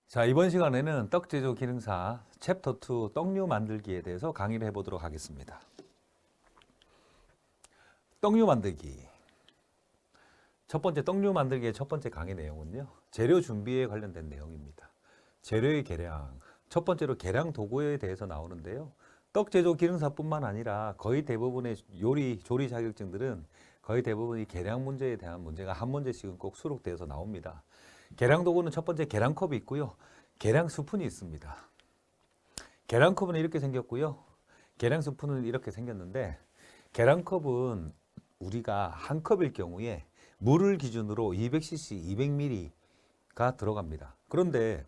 자, 이번 시간에는 떡 제조 기능사 챕터 2 떡류 만들기에 대해서 강의를 해보도록 하겠습니다. 떡류 만들기. 첫 번째 떡류 만들기의 첫 번째 강의 내용은요. 재료 준비에 관련된 내용입니다. 재료의 계량. 첫 번째로 계량 도구에 대해서 나오는데요. 떡 제조 기능사뿐만 아니라 거의 대부분의 조리 자격증들은 거의 대부분 이 계량 문제에 대한 문제가 한 문제씩은 꼭 수록되어서 나옵니다. 계량 도구는 첫 번째 계량컵이 있고요. 계량 스푼이 있습니다. 계량컵은 이렇게 생겼고요. 계량 스푼은 이렇게 생겼는데 계량컵은 우리가 한 컵일 경우에 물을 기준으로 200cc, 200ml가 들어갑니다. 그런데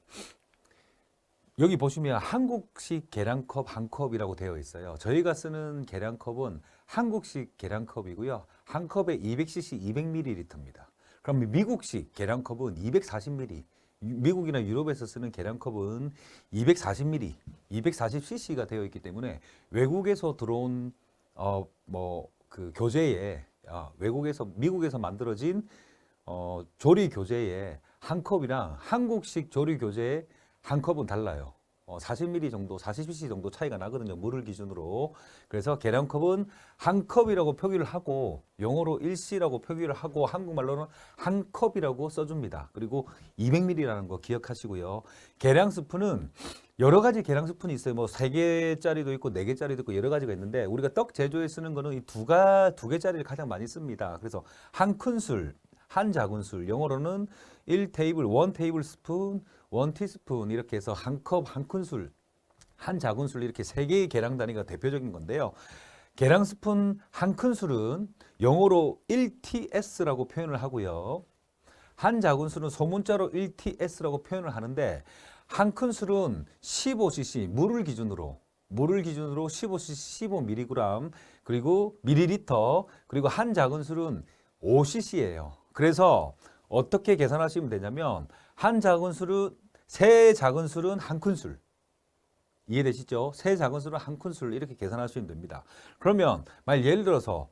여기 보시면 한국식 계량컵 한 컵이라고 되어 있어요. 저희가 쓰는 계량컵은 한국식 계량컵이고요. 한 컵에 200cc, 200ml입니다. 그럼 미국식 계량컵은 240ml, 미국이나 유럽에서 쓰는 계량컵은 240ml, 240cc가 되어 있기 때문에 외국에서 들어온 그 교재에 외국에서 미국에서 만들어진 조리 교재에 한 컵이랑 한국식 조리 교재에 한 컵은 달라요. 40ml 정도, 40cc 정도 차이가 나거든요. 물을 기준으로. 그래서 계량컵은 한 컵이라고 표기를 하고 영어로 1c라고 표기를 하고 한국말로는 한 컵이라고 써줍니다. 그리고 200ml라는 거 기억하시고요. 계량 스푼은 여러 가지 계량 스푼이 있어요. 뭐 3개짜리도 있고 4개짜리도 있고 여러 가지가 있는데 우리가 떡 제조에 쓰는 거는 이 두 개짜리를 가장 많이 씁니다. 그래서 한 큰술, 한 작은술, 영어로는 1 테이블 스푼, 1 티스푼 이렇게 해서 한 컵, 한 큰술, 한 작은술 이렇게 3개의 계량 단위가 대표적인 건데요. 계량 스푼 한 큰술은 영어로 1TS라고 표현을 하고요. 한 작은술은 소문자로 1TS라고 표현을 하는데 한 큰술은 15cc, 물을 기준으로 15cc, 15mg 그리고 밀리리터 그리고 한 작은술은 5cc예요. 그래서 어떻게 계산하시면 되냐면 세 작은 술은 한 큰술. 이해되시죠? 세 작은 술은 한 큰술 이렇게 계산하시면 됩니다. 그러면 예를 들어서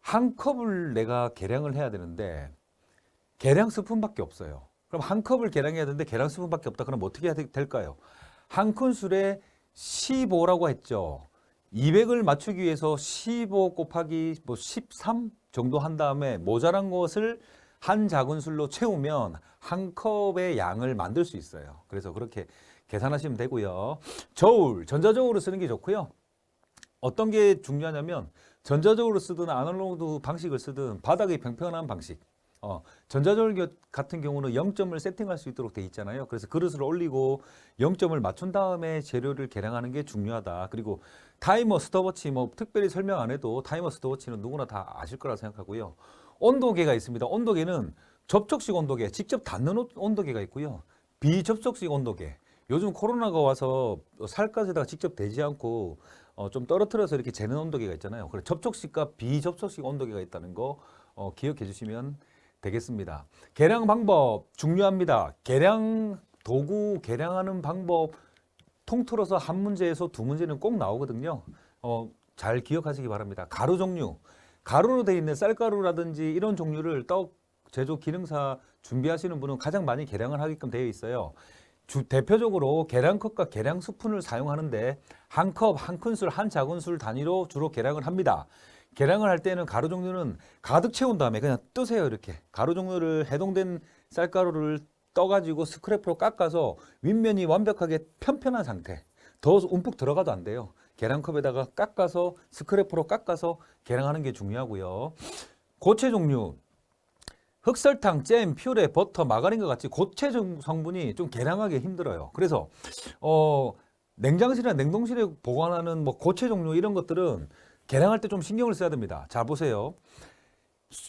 한 컵을 내가 계량을 해야 되는데 계량 스푼밖에 없어요. 그럼 한 컵을 계량해야 되는데 계량 스푼밖에 없다. 그럼 어떻게 해야 될까요? 한 큰술에 15라고 했죠. 200을 맞추기 위해서 15 곱하기 13 정도 한 다음에 모자란 것을 한 작은술로 채우면 한 컵의 양을 만들 수 있어요. 그래서 그렇게 계산하시면 되고요. 저울, 전자저울을 쓰는 게 좋고요. 어떤 게 중요하냐면 전자저울을 쓰든 아날로그 방식을 쓰든 바닥이 평평한 방식. 전자저울 같은 경우는 0점을 세팅할 수 있도록 돼 있잖아요. 그래서 그릇을 올리고 0점을 맞춘 다음에 재료를 계량하는 게 중요하다. 그리고 타이머, 스톱워치 특별히 설명 안 해도 타이머, 스톱워치는 누구나 다 아실 거라 생각하고요. 온도계가 있습니다. 온도계는 접촉식 온도계, 직접 닿는 온도계가 있고요. 비접촉식 온도계. 요즘 코로나가 와서 살갗에다가 직접 대지 않고 좀 떨어뜨려서 이렇게 재는 온도계가 있잖아요. 그래서 접촉식과 비접촉식 온도계가 있다는 거 기억해 주시면 되겠습니다. 계량 방법 중요합니다. 계량 도구 계량하는 방법 통틀어서 한 문제에서 두 문제는 꼭 나오거든요. 잘 기억하시기 바랍니다. 가루 종류. 가루로 되어 있는 쌀가루라든지 이런 종류를 떡 제조 기능사 준비하시는 분은 가장 많이 계량을 하게끔 되어 있어요. 대표적으로 계량컵과 계량 스푼을 사용하는데 한 컵, 한 큰술, 한 작은술 단위로 주로 계량을 합니다. 계량을 할 때는 가루 종류는 가득 채운 다음에 그냥 뜨세요. 이렇게 가루 종류를 해동된 쌀가루를 떠가지고 스크래퍼로 깎아서 윗면이 완벽하게 편편한 상태. 더 움푹 들어가도 안 돼요. 계량컵에다가 깎아서 스크래퍼로 깎아서 계량하는 게 중요하고요. 고체 종류 흑설탕, 잼, 퓨레, 버터, 마가린과 같이 고체 성분이 좀 계량하기 힘들어요. 그래서 냉장실이나 냉동실에 보관하는 고체 종류 이런 것들은 계량할 때 좀 신경을 써야 됩니다. 자, 보세요.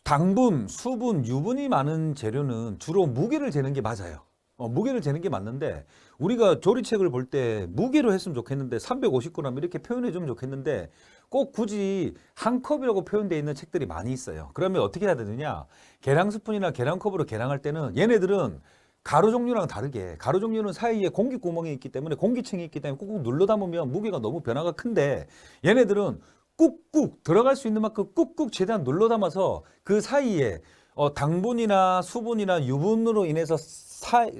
당분, 수분, 유분이 많은 재료는 주로 무게를 재는 게 맞아요. 무게를 재는 게 맞는데 우리가 조리책을 볼 때 무게로 했으면 좋겠는데 350g 이렇게 표현해 주면 좋겠는데 꼭 굳이 한 컵이라고 표현되어 있는 책들이 많이 있어요. 그러면 어떻게 해야 되느냐? 계량 스푼이나 계량컵으로 계량할 때는 얘네들은 가루 종류랑 다르게 가루 종류는 사이에 공기 구멍이 있기 때문에 공기층이 있기 때문에 꾹꾹 눌러 담으면 무게가 너무 변화가 큰데 얘네들은 꾹꾹 들어갈 수 있는 만큼 꾹꾹 최대한 눌러 담아서 그 사이에 당분이나 수분이나 유분으로 인해서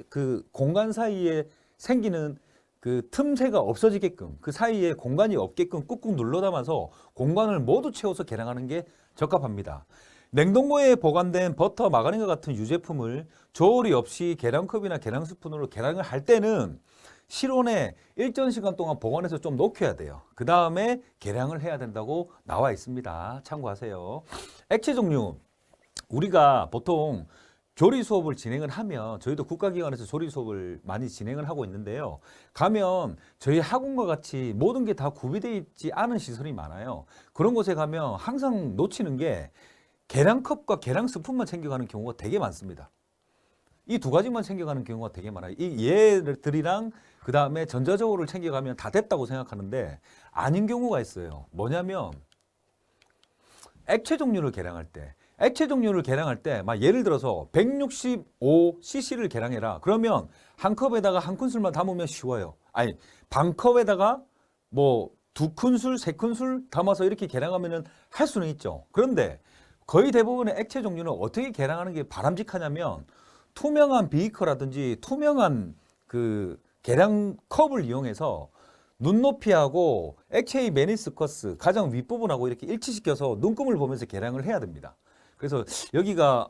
그 공간 사이에 생기는 그 틈새가 없어지게끔 그 사이에 공간이 없게끔 꾹꾹 눌러 담아서 공간을 모두 채워서 계량하는 게 적합합니다. 냉동고에 보관된 버터, 마가린과 같은 유제품을 조리 없이 계량컵이나 계량 스푼으로 계량을 할 때는 실온에 일정 시간 동안 보관해서 좀 녹여야 돼요. 그 다음에 계량을 해야 된다고 나와 있습니다. 참고하세요. 액체 종류, 우리가 보통 조리 수업을 진행을 하면 저희도 국가기관에서 조리 수업을 많이 진행을 하고 있는데요. 가면 저희 학원과 같이 모든 게 다 구비되어 있지 않은 시설이 많아요. 그런 곳에 가면 항상 놓치는 게 계량컵과 계량 스푼만 챙겨가는 경우가 되게 많습니다. 이 두 가지만 챙겨가는 경우가 되게 많아요. 이 얘들이랑 그 다음에 전자저울을 챙겨가면 다 됐다고 생각하는데 아닌 경우가 있어요. 뭐냐면 액체 종류를 계량할 때 막 예를 들어서 165cc를 계량해라. 그러면 한 컵에다가 한 큰술만 담으면 쉬워요. 아니, 반 컵에다가 뭐 두 큰술, 세 큰술 담아서 이렇게 계량하면은 할 수는 있죠. 그런데 거의 대부분의 액체 종류는 어떻게 계량하는 게 바람직하냐면 투명한 비커라든지 투명한 그 계량컵을 이용해서 눈높이하고 액체의 메니스커스 가장 윗부분하고 이렇게 일치시켜서 눈금을 보면서 계량을 해야 됩니다. 그래서 여기가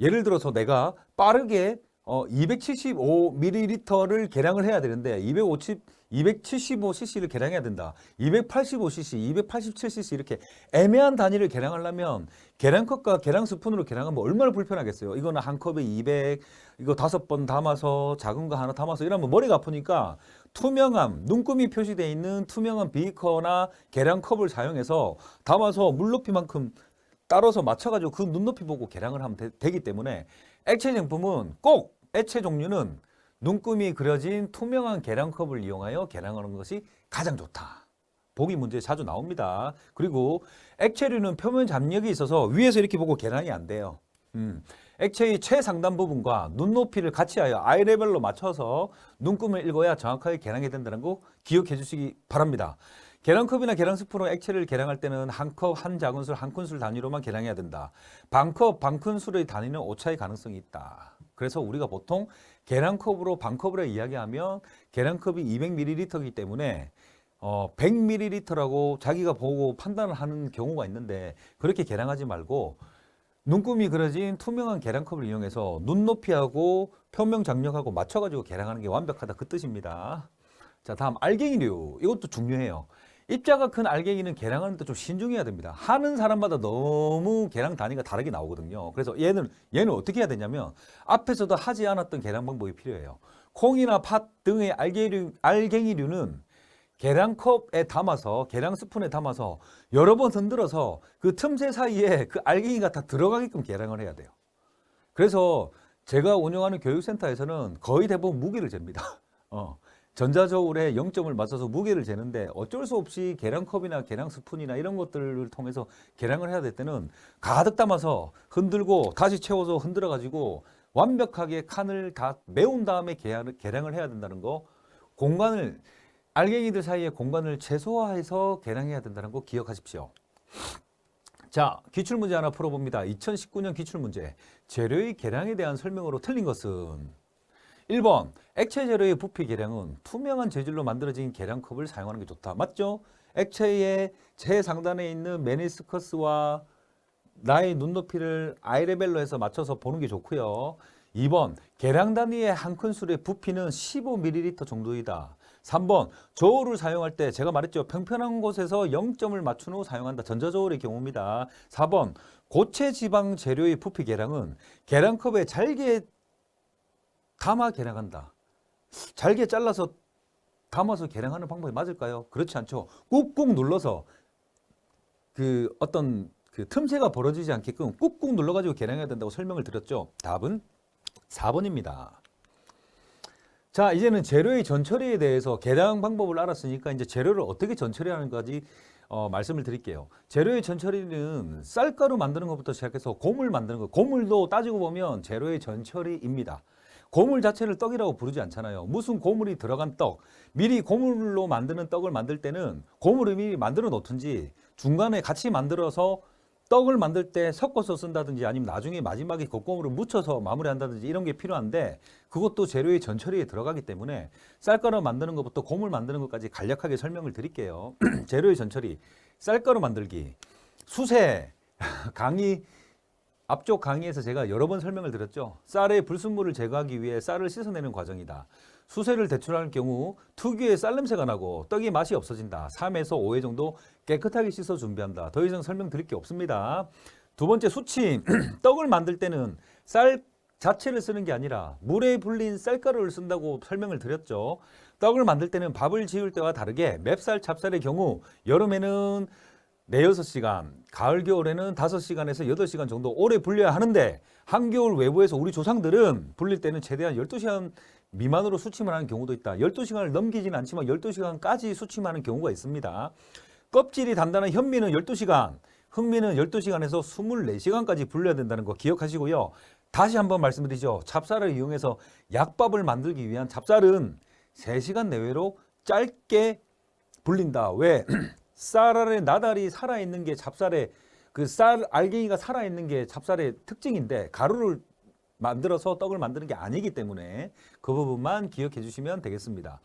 예를 들어서 내가 빠르게 275ml를 계량을 해야 되는데 275cc를 계량해야 된다. 285cc, 287cc 이렇게 애매한 단위를 계량하려면 계량컵과 계량 스푼으로 계량하면 얼마나 불편하겠어요. 이거는 한 컵에 200, 이거 5번 담아서 작은 거 하나 담아서 이러면 머리가 아프니까 투명한 눈금이 표시되어 있는 투명한 비커나 계량컵을 사용해서 담아서 물높이만큼 따라서 맞춰가지고 그 눈높이 보고 계량을 하면 되기 때문에 액체 제품은 꼭 액체 종류는 눈금이 그려진 투명한 계량컵을 이용하여 계량하는 것이 가장 좋다. 보기 문제에 자주 나옵니다. 그리고 액체류는 표면 잡력이 있어서 위에서 이렇게 보고 계량이 안 돼요. 액체의 최상단 부분과 눈높이를 같이 하여 아이 레벨로 맞춰서 눈금을 읽어야 정확하게 계량이 된다는 거 기억해 주시기 바랍니다. 계량컵이나 계량 스푼으로 액체를 계량할 때는 한 컵, 한 작은술, 한 큰술 단위로만 계량해야 된다. 반컵, 반큰술의 단위는 오차의 가능성이 있다. 그래서 우리가 보통 계량컵으로 반컵으로 이야기하면 계량컵이 200ml이기 때문에 100ml라고 자기가 보고 판단을 하는 경우가 있는데 그렇게 계량하지 말고 눈금이 그려진 투명한 계량컵을 이용해서 눈높이하고 표면 장력하고 맞춰가지고 계량하는 게 완벽하다 그 뜻입니다. 자, 다음 알갱이류. 이것도 중요해요. 입자가 큰 알갱이는 계량하는데 좀 신중해야 됩니다. 하는 사람마다 너무 계량 단위가 다르게 나오거든요. 그래서 얘는 어떻게 해야 되냐면 앞에서도 하지 않았던 계량 방법이 필요해요. 콩이나 팥 등의 알갱이류는 계량컵에 담아서 계량 스푼에 담아서 여러 번 흔들어서 그 틈새 사이에 그 알갱이가 다 들어가게끔 계량을 해야 돼요. 그래서 제가 운영하는 교육센터에서는 거의 대부분 무게를 잽니다. 전자저울에 0점을 맞춰서 무게를 재는데 어쩔 수 없이 계량컵이나 계량 스푼이나 이런 것들을 통해서 계량을 해야 될 때는 가득 담아서 흔들고 다시 채워서 흔들어 가지고 완벽하게 칸을 다 메운 다음에 계량을 해야 된다는 거, 공간을 알갱이들 사이의 공간을 최소화해서 계량해야 된다는 거 기억하십시오. 자, 기출문제 하나 풀어봅니다. 2019년 기출문제. 재료의 계량에 대한 설명으로 틀린 것은 1번 액체 재료의 부피 계량은 투명한 재질로 만들어진 계량컵을 사용하는 게 좋다. 맞죠? 액체의 최상단에 있는 메니스커스와 나의 눈높이를 아이레벨로 해서 맞춰서 보는 게 좋고요. 2번 계량 단위의 한 큰술의 부피는 15ml 정도이다. 3번 저울을 사용할 때 제가 말했죠. 평평한 곳에서 0점을 맞춘 후 사용한다. 전자저울의 경우입니다. 4번 고체 지방 재료의 부피 계량은 계량컵에 잘게 담아 계량한다. 잘게 잘라서 담아서 계량하는 방법이 맞을까요? 그렇지 않죠. 꾹꾹 눌러서 그 어떤 그 틈새가 벌어지지 않게끔 꾹꾹 눌러가지고 계량해야 된다고 설명을 드렸죠. 답은 4번입니다. 자, 이제는 재료의 전처리에 대해서 계량 방법을 알았으니까 이제 재료를 어떻게 전처리하는까지 말씀을 드릴게요. 재료의 전처리는 쌀가루 만드는 것부터 시작해서 고물 만드는 것. 고물도 따지고 보면 재료의 전처리입니다. 고물 자체를 떡이라고 부르지 않잖아요. 무슨 고물이 들어간 떡, 미리 고물로 만드는 떡을 만들 때는 고물을 미리 만들어 놓든지 중간에 같이 만들어서 떡을 만들 때 섞어서 쓴다든지 아니면 나중에 마지막에 겉고물을 묻혀서 마무리한다든지 이런 게 필요한데 그것도 재료의 전처리에 들어가기 때문에 쌀가루 만드는 것부터 고물 만드는 것까지 간략하게 설명을 드릴게요. 재료의 전처리, 쌀가루 만들기, 수세, 강의 앞쪽 강의에서 제가 여러 번 설명을 드렸죠. 쌀의 불순물을 제거하기 위해 쌀을 씻어내는 과정이다. 수세를 대출할 경우 특유의 쌀 냄새가 나고 떡이 맛이 없어진다. 3에서 5회 정도 깨끗하게 씻어 준비한다. 더 이상 설명드릴 게 없습니다. 두 번째 수침. 떡을 만들 때는 쌀 자체를 쓰는 게 아니라 물에 불린 쌀가루를 쓴다고 설명을 드렸죠. 떡을 만들 때는 밥을 지을 때와 다르게 맵쌀, 찹쌀의 경우 여름에는 4~6시간, 가을 겨울에는 5시간에서 8시간 정도 오래 불려야 하는데 한겨울 외부에서 우리 조상들은 불릴 때는 최대한 12시간 미만으로 수침을 하는 경우도 있다. 12시간을 넘기지는 않지만 12시간까지 수침하는 경우가 있습니다. 껍질이 단단한 현미는 12시간, 흑미는 12시간에서 24시간까지 불려야 된다는 거 기억하시고요. 다시 한번 말씀드리죠. 찹쌀을 이용해서 약밥을 만들기 위한 찹쌀은 3시간 내외로 짧게 불린다. 왜? 쌀 안에 나달이 살아있는 게 찹쌀의 그 쌀 알갱이가 살아있는 게 찹쌀의 특징인데 가루를 만들어서 떡을 만드는 게 아니기 때문에 그 부분만 기억해 주시면 되겠습니다.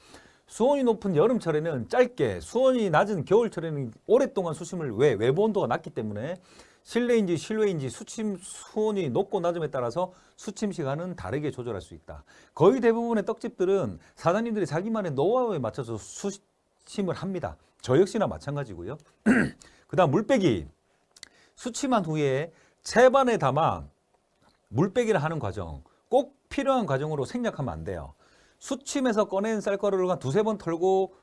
수온이 높은 여름철에는 짧게, 수온이 낮은 겨울철에는 오랫동안 수침을 외부 온도가 낮기 때문에 실내인지 실외인지 수침 수온이 높고 낮음에 따라서 수침 시간은 다르게 조절할 수 있다. 거의 대부분의 떡집들은 사장님들이 자기만의 노하우에 맞춰서 수침을 합니다. 저 역시나 마찬가지고요. 그 다음 물빼기. 수침한 후에 채반에 담아 물빼기를 하는 과정. 꼭 필요한 과정으로 생략하면 안 돼요. 수침에서 꺼낸 쌀가루를 한 2~3번 털고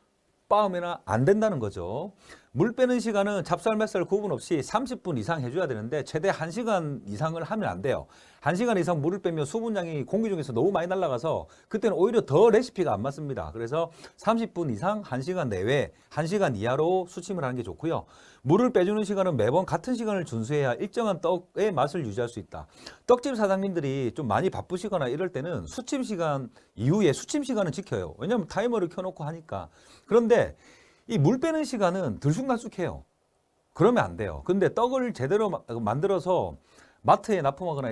빻으면 안 된다는 거죠. 물 빼는 시간은 찹쌀, 맵쌀 구분 없이 30분 이상 해줘야 되는데 최대 1시간 이상을 하면 안 돼요. 1시간 이상 물을 빼면 수분량이 공기 중에서 너무 많이 날아가서 그때는 오히려 더 레시피가 안 맞습니다. 그래서 30분 이상 1시간 내외, 1시간 이하로 수침을 하는 게 좋고요. 물을 빼주는 시간은 매번 같은 시간을 준수해야 일정한 떡의 맛을 유지할 수 있다. 떡집 사장님들이 좀 많이 바쁘시거나 이럴 때는 수침 시간 이후에 수침 시간은 지켜요. 왜냐하면 타이머를 켜놓고 하니까. 그런데 이 물 빼는 시간은 들쑥날쑥해요. 그러면 안 돼요. 근데 떡을 제대로 만들어서 마트에 납품하거나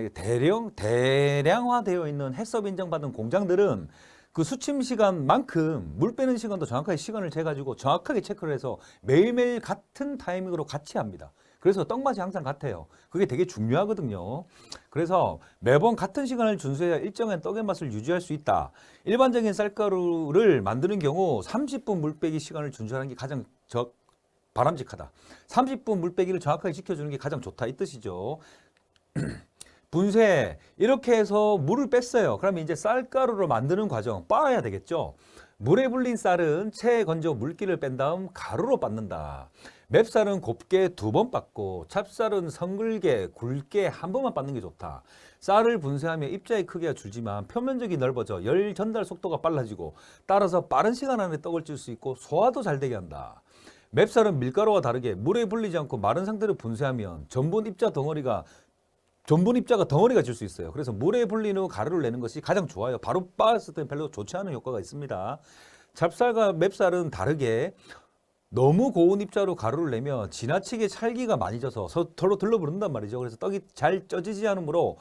대량화되어 있는 해썹 인정받은 공장들은 그 수침 시간만큼 물 빼는 시간도 정확하게 시간을 재가지고 정확하게 체크를 해서 매일매일 같은 타이밍으로 같이 합니다. 그래서 떡 맛이 항상 같아요. 그게 되게 중요하거든요. 그래서 매번 같은 시간을 준수해야 일정한 떡의 맛을 유지할 수 있다. 일반적인 쌀가루를 만드는 경우 30분 물 빼기 시간을 준수하는 게 가장 바람직하다. 30분 물 빼기를 정확하게 지켜주는 게 가장 좋다 이 뜻이죠. 분쇄 이렇게 해서 물을 뺐어요. 그러면 이제 쌀가루로 만드는 과정 빻아야 되겠죠. 물에 불린 쌀은 체에 건져 물기를 뺀 다음 가루로 빻는다. 맵쌀은 곱게 2번 빻고 찹쌀은 성글게 굵게 한 번만 빻는 게 좋다. 쌀을 분쇄하면 입자의 크기가 줄지만 표면적이 넓어져 열 전달 속도가 빨라지고 따라서 빠른 시간 안에 떡을 찔 수 있고 소화도 잘 되게 한다. 맵쌀은 밀가루와 다르게 물에 불리지 않고 마른 상태로 분쇄하면 전분 입자가 덩어리가 질 수 있어요. 그래서 물에 불린 후 가루를 내는 것이 가장 좋아요. 바로 빻았을 때는 별로 좋지 않은 효과가 있습니다. 찹쌀과 맵쌀은 다르게 너무 고운 입자로 가루를 내면 지나치게 찰기가 많이 져서 서로 들러붙는단 말이죠. 그래서 떡이 잘 쪄지지 않으므로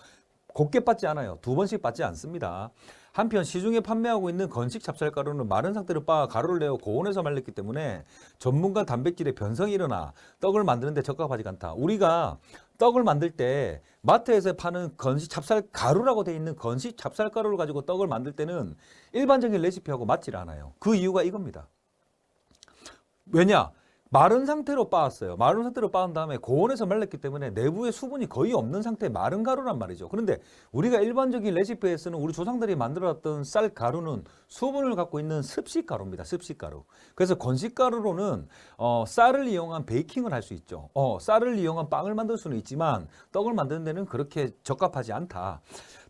곱게 빻지 않아요. 2번씩 빻지 않습니다. 한편 시중에 판매하고 있는 건식 찹쌀가루는 마른 상태로 빻아 가루를 내어 고온에서 말렸기 때문에 전분과 단백질의 변성이 일어나 떡을 만드는 데 적합하지 않다. 우리가 떡을 만들 때 마트에서 파는 건식 찹쌀가루라고 되어 있는 건식 찹쌀가루를 가지고 떡을 만들 때는 일반적인 레시피하고 맞질 않아요. 그 이유가 이겁니다. 왜냐? 마른 상태로 빻았어요. 마른 상태로 빻은 다음에 고온에서 말렸기 때문에 내부에 수분이 거의 없는 상태의 마른 가루란 말이죠. 그런데 우리가 일반적인 레시피에 쓰는 우리 조상들이 만들었던 쌀 가루는 수분을 갖고 있는 습식가루입니다. 습식가루. 그래서 건식가루로는 쌀을 이용한 베이킹을 할 수 있죠. 쌀을 이용한 빵을 만들 수는 있지만 떡을 만드는 데는 그렇게 적합하지 않다.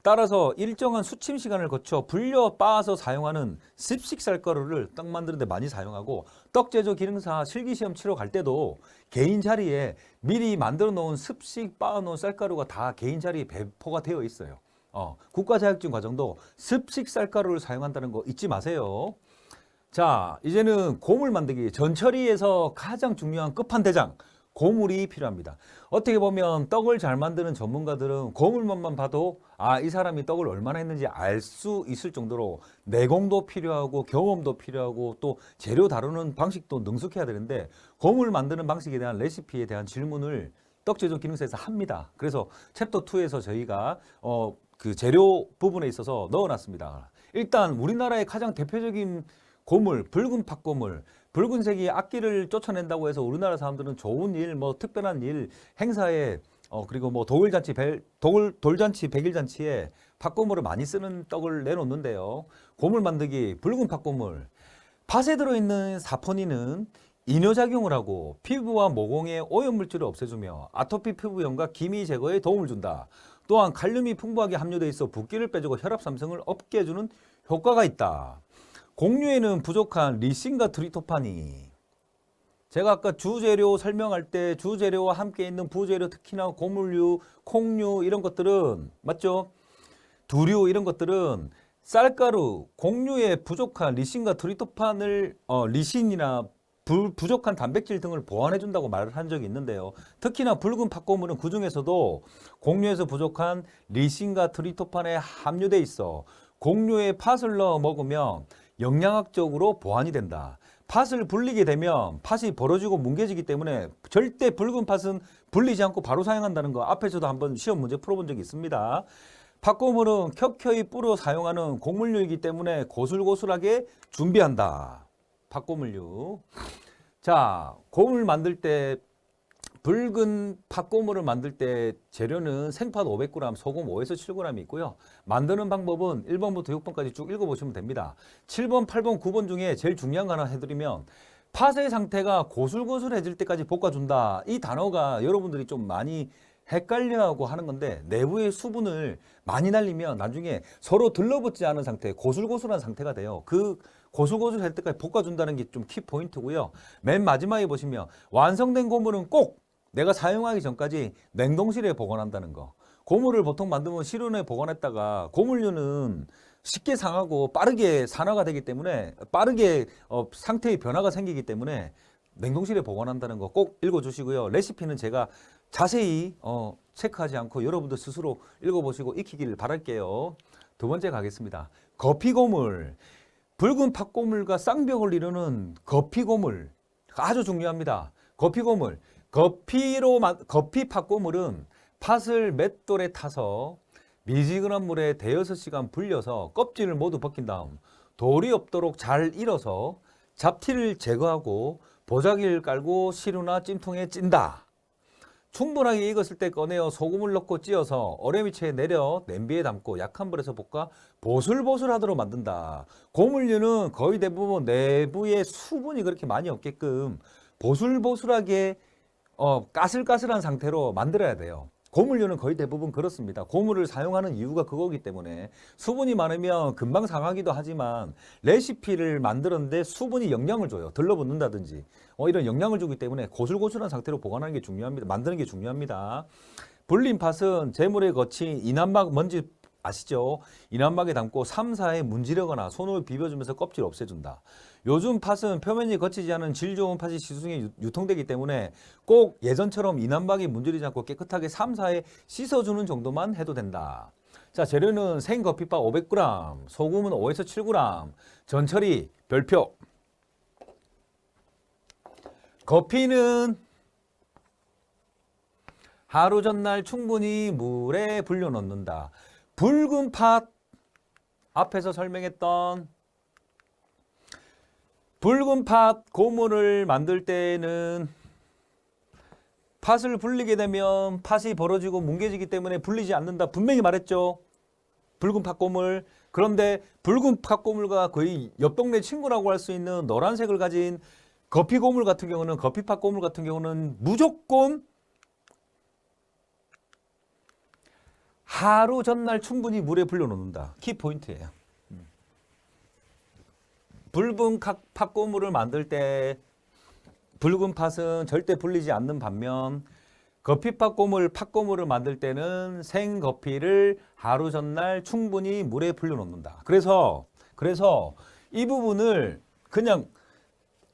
따라서 일정한 수침 시간을 거쳐 불려 빻아서 사용하는 습식 쌀가루를 떡 만드는 데 많이 사용하고 떡 제조 기능사 실기시험 치러 갈 때도 개인 자리에 미리 만들어 놓은 습식 빻아 놓은 쌀가루가 다 개인 자리에 배포가 되어 있어요. 국가 자격증 과정도 습식 쌀가루를 사용한다는 거 잊지 마세요. 자, 이제는 고물 만들기 전처리에서 가장 중요한 끝판대장 고물이 필요합니다. 어떻게 보면 떡을 잘 만드는 전문가들은 고물만 봐도 이 사람이 떡을 얼마나 했는지 알 수 있을 정도로 내공도 필요하고 경험도 필요하고 또 재료 다루는 방식도 능숙해야 되는데 고물 만드는 방식에 대한 레시피에 대한 질문을 떡제조 기능서에서 합니다. 그래서 챕터 2에서 저희가 그 재료 부분에 있어서 넣어놨습니다. 일단 우리나라의 가장 대표적인 고물, 붉은 팥고물, 붉은색이 악기를 쫓아낸다고 해서 우리나라 사람들은 좋은 일, 뭐 특별한 일, 행사에 그리고 뭐 돌잔치, 백일잔치에 팥고물을 많이 쓰는 떡을 내놓는데요. 고물 만들기, 붉은 팥고물. 팥에 들어있는 사포닌은 이뇨작용을 하고 피부와 모공의 오염물질을 없애주며 아토피 피부염과 기미 제거에 도움을 준다. 또한 칼륨이 풍부하게 함유되어 있어 붓기를 빼주고 혈압 상승을 없게 해주는 효과가 있다. 곡류에는 부족한 리신과 트리토판이, 제가 아까 주재료 설명할 때 주재료와 함께 있는 부재료, 특히나 고물류, 콩류 이런 것들은 맞죠? 두류 이런 것들은 쌀가루, 곡류에 부족한 리신과 트리토판을 리신이나 부족한 단백질 등을 보완해 준다고 말을 한 적이 있는데요. 특히나 붉은 팥고물은 그 중에서도 곡류에서 부족한 리신과 트리토판에 함유돼 있어 곡류에 팥을 넣어 먹으면 영양학적으로 보완이 된다. 팥을 불리게 되면 팥이 벌어지고 뭉개지기 때문에 절대 붉은 팥은 불리지 않고 바로 사용한다는 거 앞에서도 한번 시험 문제 풀어본 적이 있습니다. 팥고물은 켜켜이 뿌려 사용하는 곡물류이기 때문에 고슬고슬하게 준비한다. 팥고물류. 자, 고물 만들 때 붉은 팥고물을 만들 때 재료는 생팥 500g, 소금 5에서 7g이 있고요. 만드는 방법은 1번부터 6번까지 쭉 읽어보시면 됩니다. 7번, 8번, 9번 중에 제일 중요한 거 하나 해드리면 팥의 상태가 고슬고슬해질 때까지 볶아준다. 이 단어가 여러분들이 좀 많이 헷갈려하고 하는 건데 내부의 수분을 많이 날리면 나중에 서로 들러붙지 않은 상태, 고슬고슬한 상태가 돼요. 그 고슬고슬할 때까지 볶아준다는 게 좀 키포인트고요. 맨 마지막에 보시면 완성된 고물은 꼭 내가 사용하기 전까지 냉동실에 보관한다는 거. 고물을 보통 만들면 실온에 보관했다가 고물류는 쉽게 상하고 빠르게 산화가 되기 때문에 빠르게 상태의 변화가 생기기 때문에 냉동실에 보관한다는 거 꼭 읽어주시고요. 레시피는 제가 자세히 체크하지 않고 여러분들 스스로 읽어보시고 익히기를 바랄게요. 두 번째 가겠습니다. 거피고물. 붉은 팥고물과 쌍벽을 이루는 거피고물. 아주 중요합니다. 거피고물. 거피 팥고물은 팥을 맷돌에 타서 미지근한 물에 대여섯 시간 불려서 껍질을 모두 벗긴 다음 돌이 없도록 잘 일어서 잡티를 제거하고 보자기를 깔고 시루나 찜통에 찐다. 충분하게 익었을 때 꺼내어 소금을 넣고 찌어서 얼음위치에 내려 냄비에 담고 약한 불에서 볶아 보슬보슬하도록 만든다. 고물류는 거의 대부분 내부에 수분이 그렇게 많이 없게끔 보슬보슬하게 까슬까슬한 상태로 만들어야 돼요. 고물류는 거의 대부분 그렇습니다. 고물을 사용하는 이유가 그거기 때문에 수분이 많으면 금방 상하기도 하지만 레시피를 만드는데 수분이 영향을 줘요. 들러붙는다든지 이런 영향을 주기 때문에 고슬고슬한 상태로 보관하는 게 중요합니다. 만드는 게 중요합니다. 불린 팥은 재물에 거친 인안막 먼지 아시죠? 인안막에 담고 3, 4회 문지르거나 손으로 비벼주면서 껍질 없애준다. 요즘 팥은 표면이 거치지 않은 질 좋은 팥이 시중에 유통되기 때문에 꼭 예전처럼 인안막에 문지르지 않고 깨끗하게 3, 4회 씻어주는 정도만 해도 된다. 자, 재료는 생커피팥 500g, 소금은 5에서 7g, 전처리 별표. 커피는 하루 전날 충분히 물에 불려 넣는다. 붉은 팥, 앞에서 설명했던 붉은 팥 고물을 만들 때는 팥을 불리게 되면 팥이 벌어지고 뭉개지기 때문에 불리지 않는다. 분명히 말했죠. 붉은 팥 고물. 그런데 붉은 팥 고물과 거의 옆 동네 친구라고 할 수 있는 노란색을 가진 거피 고물 같은 경우는, 거피팥 고물 같은 경우는 무조건 하루 전날 충분히 물에 불려 놓는다. 키포인트예요. 붉은 팥고물을 만들 때 붉은 팥은 절대 불리지 않는 반면 팥고물을 만들 때는 생거피를 하루 전날 충분히 물에 불려 놓는다. 그래서 이 부분을 그냥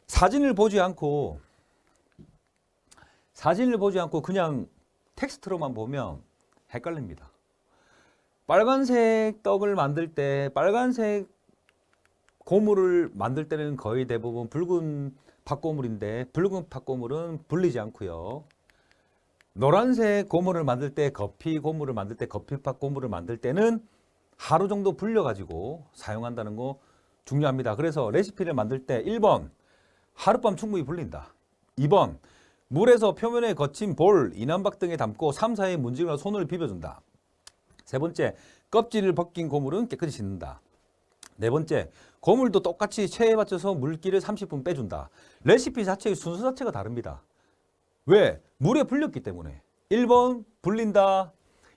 사진을 보지 않고 사진을 보지 않고 그냥 텍스트로만 보면 헷갈립니다. 빨간색 떡을 만들 때 빨간색 고물을 만들 때는 거의 대부분 붉은 팥고물인데 붉은 팥고물은 불리지 않고요. 노란색 고물을 만들 때 커피 고물을 만들 때 커피팥 고물을 만들 때는 하루 정도 불려가지고 사용한다는 거 중요합니다. 그래서 레시피를 만들 때 1번 하룻밤 충분히 불린다. 2번 물에서 표면에 거친 볼, 인한박 등에 담고 3, 4일 문지르며 손을 비벼준다. 세 번째 껍질을 벗긴 고물은 깨끗이 씻는다. 네 번째 고물도 똑같이 체에 맞춰서 물기를 30분 빼준다. 레시피 자체의 순서 자체가 다릅니다. 왜? 물에 불렸기 때문에. 1번 불린다.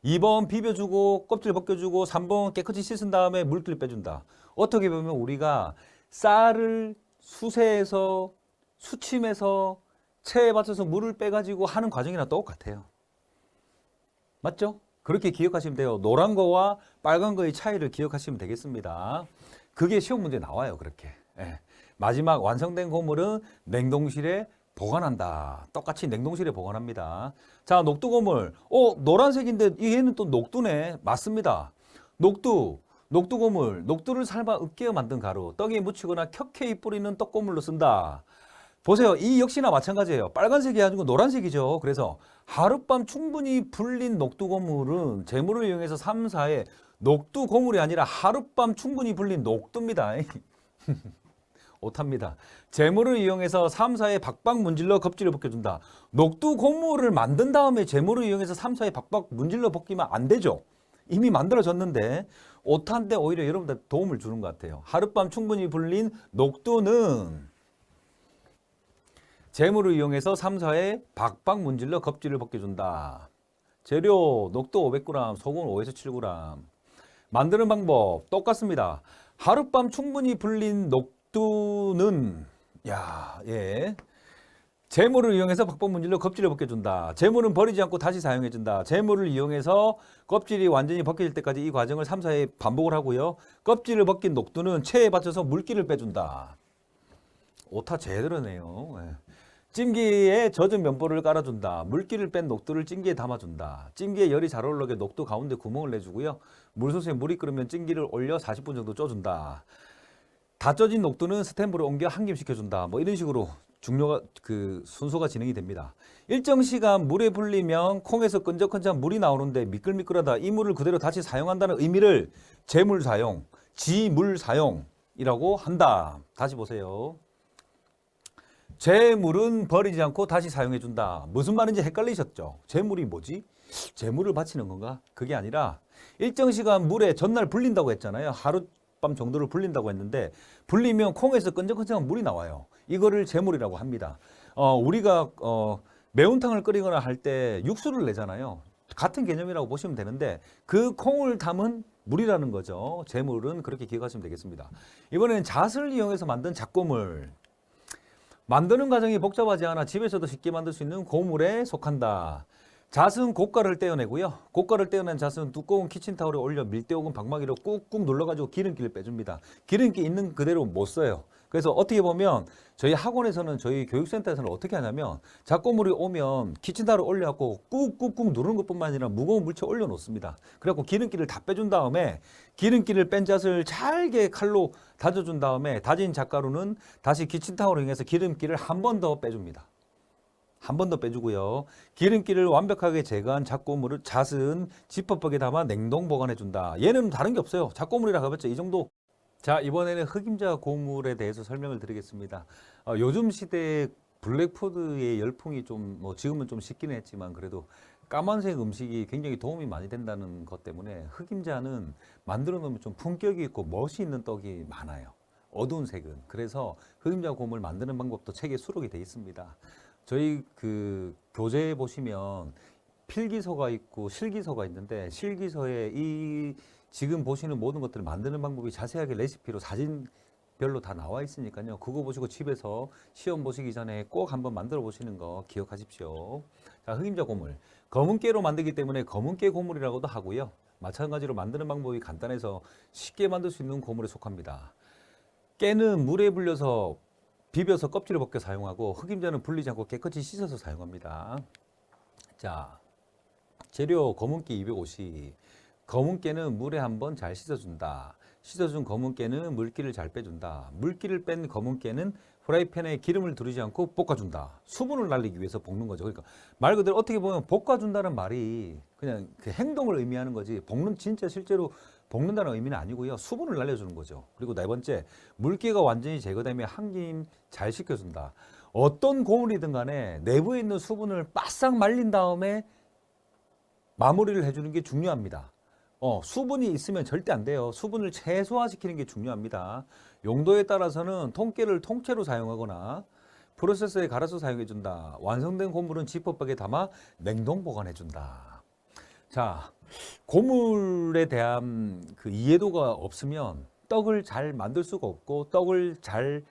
2번 비벼주고 껍질 벗겨주고 3번 깨끗이 씻은 다음에 물기를 빼준다. 어떻게 보면 우리가 쌀을 수세에서 수침해서 체에 맞춰서 물을 빼가지고 하는 과정이랑 똑같아요. 맞죠? 그렇게 기억하시면 돼요. 노란 거와 빨간 거의 차이를 기억하시면 되겠습니다. 그게 시험 문제 나와요. 그렇게. 예. 마지막 완성된 고물은 냉동실에 보관한다. 똑같이 냉동실에 보관합니다. 자, 녹두고물. 노란색인데 얘는 또 녹두네. 맞습니다. 녹두고물. 녹두를 삶아 으깨어 만든 가루. 떡에 묻히거나 켜켜이 뿌리는 떡고물로 쓴다. 보세요. 이 역시나 마찬가지예요. 빨간색이 아니고 노란색이죠. 그래서 하룻밤 충분히 불린 녹두고물은 재물을 이용해서 3, 4회 녹두고물이 아니라 하룻밤 충분히 불린 녹두입니다. 오탑니다. 재물을 이용해서 3, 4회 박박 문질러 껍질을 벗겨준다. 녹두고물을 만든 다음에 재물을 이용해서 3, 4회 박박 문질러 벗기면 안 되죠. 이미 만들어졌는데 오타인데 오히려 여러분들 도움을 주는 것 같아요. 하룻밤 충분히 불린 녹두는 재물을 이용해서 3, 4회 박박 문질러 껍질을 벗겨준다. 재료 녹두 500g, 소금 5에서 7g. 만드는 방법 똑같습니다. 하룻밤 충분히 불린 녹두는 재물을 이용해서 박박 문질러 껍질을 벗겨준다. 재물은 버리지 않고 다시 사용해준다. 재물을 이용해서 껍질이 완전히 벗겨질 때까지 이 과정을 3, 4회 반복을 하고요. 껍질을 벗긴 녹두는 체에 받쳐서 물기를 빼준다. 오타 제대로네요. 찜기에 젖은 면보를 깔아준다. 물기를 뺀 녹두를 찜기에 담아준다. 찜기에 열이 잘 올라오게 녹두 가운데 구멍을 내주고요. 물솥에 물이 끓으면 찜기를 올려 40분 정도 쪄준다. 다 쪄진 녹두는 스탠브로 옮겨 한김시켜준다. 뭐 이런 식으로 순서가 진행이 됩니다. 일정 시간 물에 불리면 콩에서 끈적끈적한 물이 나오는데 미끌미끌하다. 이 물을 그대로 다시 사용한다는 의미를 재물 사용, 지물 사용이라고 한다. 다시 보세요. 재물은 버리지 않고 다시 사용해준다. 무슨 말인지 헷갈리셨죠? 재물이 뭐지? 재물을 바치는 건가? 그게 아니라 일정 시간 물에 전날 불린다고 했잖아요. 하룻밤 정도를 불린다고 했는데 불리면 콩에서 끈적끈적한 물이 나와요. 이거를 재물이라고 합니다. 우리가 매운탕을 끓이거나 할 때 육수를 내잖아요. 같은 개념이라고 보시면 되는데 그 콩을 담은 물이라는 거죠. 재물은 그렇게 기억하시면 되겠습니다. 이번에는 잣을 이용해서 만든 잣고물. 만드는 과정이 복잡하지 않아 집에서도 쉽게 만들 수 있는 고물에 속한다. 잣은 고가를 떼어내고요. 고가를 떼어낸 잣은 두꺼운 키친타올에 올려 밀대 혹은 방망이로 꾹꾹 눌러가지고 기름기를 빼줍니다. 기름기 있는 그대로 못 써요. 그래서 어떻게 보면 저희 학원에서는 저희 교육센터에서는 어떻게 하냐면 잣고물이 오면 키친타올을 올려갖고 꾹꾹꾹 누르는 것뿐만 아니라 무거운 물체 올려놓습니다. 그래갖고 기름기를 다 빼준 다음에 기름기를 뺀 잣을 잘게 칼로 다져준 다음에 다진 잣가루는 다시 키친타올을 이용해서 기름기를 한 번 더 빼줍니다. 한 번 더 빼주고요. 기름기를 완벽하게 제거한 잣고물을 잣은 지퍼백에 담아 냉동 보관해준다. 얘는 다른 게 없어요. 잣고물이라 해봤자 이 정도. 자, 이번에는 흑임자 고물에 대해서 설명을 드리겠습니다. 요즘 시대에 블랙푸드의 열풍이 지금은 좀 식기는 했지만 그래도 까만색 음식이 굉장히 도움이 많이 된다는 것 때문에 흑임자는 만들어 놓으면 좀 품격이 있고 멋이 있는 떡이 많아요. 어두운 색은. 그래서 흑임자 고물 만드는 방법도 책에 수록이 되어 있습니다. 저희 교재에 보시면 필기서가 있고 실기서가 있는데 실기서에 이 지금 보시는 모든 것들을 만드는 방법이 자세하게 레시피로 사진별로 다 나와 있으니까요. 그거 보시고 집에서 시험 보시기 전에 꼭 한번 만들어 보시는 거 기억하십시오. 자, 흑임자 고물. 검은깨로 만들기 때문에 검은깨 고물이라고도 하고요. 마찬가지로 만드는 방법이 간단해서 쉽게 만들 수 있는 고물에 속합니다. 깨는 물에 불려서 비벼서 껍질을 벗겨 사용하고 흑임자는 불리지 않고 깨끗이 씻어서 사용합니다. 자, 재료 검은깨 250. 검은깨는 물에 한번 잘 씻어준다. 씻어준 검은깨는 물기를 잘 빼준다. 물기를 뺀 검은깨는 프라이팬에 기름을 두르지 않고 볶아준다. 수분을 날리기 위해서 볶는 거죠. 그러니까 말 그대로 어떻게 보면 볶아준다는 말이 그냥 그 행동을 의미하는 거지. 진짜 실제로 볶는다는 의미는 아니고요. 수분을 날려주는 거죠. 그리고 네 번째, 물기가 완전히 제거되며 한 김 잘 식혀준다. 어떤 고물이든 간에 내부에 있는 수분을 바싹 말린 다음에 마무리를 해주는 게 중요합니다. 수분이 있으면 절대 안 돼요. 수분을 최소화시키는 게 중요합니다. 용도에 따라서는 통깨를 통째로 사용하거나 프로세서에 갈아서 사용해준다. 완성된 고물은 지퍼백에 담아 냉동 보관해준다. 자, 고물에 대한 그 이해도가 없으면 떡을 잘 만들 수가 없고 떡을 잘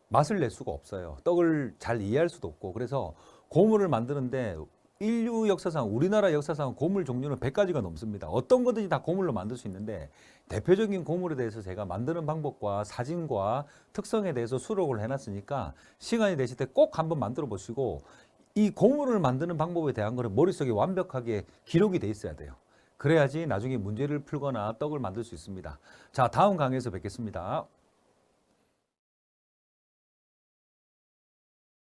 맛을 낼 수가 없어요. 떡을 잘 이해할 수도 없고. 그래서 고물을 만드는데 인류 역사상, 우리나라 역사상 고물 종류는 100가지가 넘습니다. 어떤 거든지 다 고물로 만들 수 있는데 대표적인 고물에 대해서 제가 만드는 방법과 사진과 특성에 대해서 수록을 해놨으니까 시간이 되실 때 꼭 한번 만들어 보시고 이 고물을 만드는 방법에 대한 거는 머릿속에 완벽하게 기록이 돼 있어야 돼요. 그래야지 나중에 문제를 풀거나 떡을 만들 수 있습니다. 자, 다음 강의에서 뵙겠습니다.